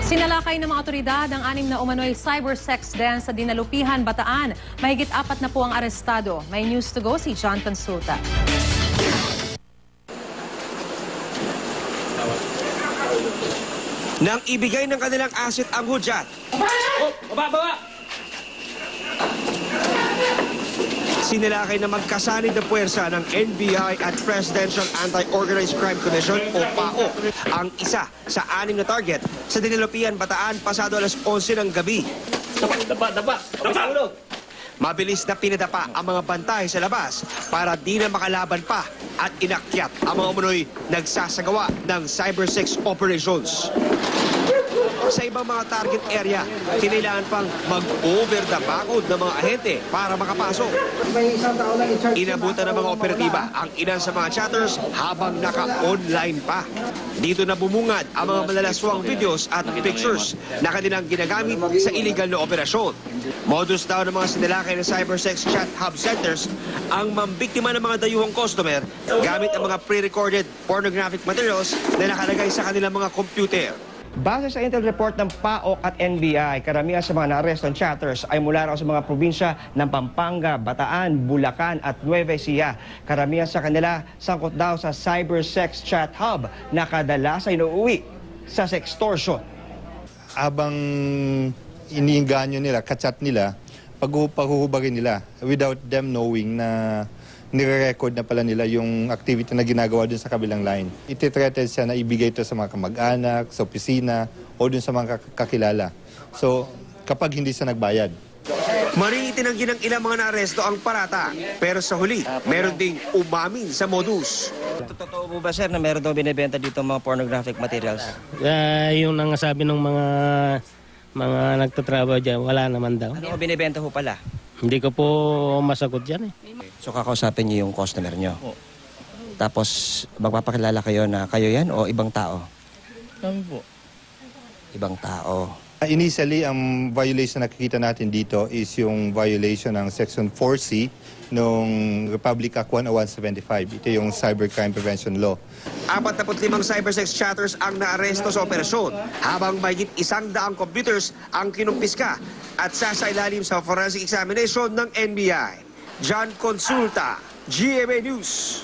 Sinalakay ng mga otoridad ang 6 na umano'y cybersex den sa Dinalupihan, Bataan. Mahigit 4 na po ang arestado. May news to go si John Consulta. Nang ibigay ng kanilang asset ang hudyat. Sinilakay na magkasanib na puwersa ng NBI at Presidential Anti-Organized Crime Commission o PAO ang isa sa 6 na target sa Dinalupihan, Bataan pasado alas 11 ng gabi. Mabilis na pinadapa ang mga bantay sa labas para di na makalaban pa at inakyat ang mga umunoy nagsasagawa ng cybersex operations. Sa ibang mga target area, kinailangan pang mag-over the backload ng mga ahente para makapasok. Inabutan ng mga operatiba ang ilan sa mga chatters habang naka-online pa. Dito na bumungad ang mga malalaswang videos at pictures na kanilang ginagamit sa illegal na operasyon. Modus daw ng mga sinilakay na cybersex chat hub centers ang mambiktima ng mga dayuhang customer gamit ang mga pre-recorded pornographic materials na nakalagay sa kanilang mga computer. Base sa intel report ng PAOK at NBI, karamihan sa mga na-arrestong chatters ay mula raw sa mga probinsya ng Pampanga, Bataan, Bulacan at Nueva Ecija. Karamihan sa kanila sangkot daw sa cybersex chat hub na kadalasan inuuwi sa sextortion. Habang iniinganyo nila, kachat nila, paghuhubagin nila without them knowing na nire-record na pala nila yung activity na ginagawa dun sa kabilang line. Iti-threaten siya na ibigay ito sa mga kamag-anak, sa opisina, o dun sa mga kakilala. So, kapag hindi siya nagbayad. Maring itinanggi ng ilang mga naaresto ang parata, pero sa huli, meron ding umamin sa modus. Totoo po ba, sir, na meron daw binibenta dito mga pornographic materials? Yung nangasabi ng mga nagtatrabaho dyan, wala naman daw. Ano binibenta po pala? Hindi ko po masagot dyan eh. So kakausapin niyo yung customer niyo? Tapos magpapakilala kayo na kayo yan o ibang tao? Kami po. Ibang tao. Initially, ang violation na nakikita natin dito is yung violation ng Section 4C ng Republic Act 10175. Ito yung Cybercrime Prevention Law. 45 cybersex chatters ang naaresto sa operasyon, habang mahigit 100 computers ang kinumpiska at sasailalim sa forensic examination ng NBI. John Consulta, GMA News.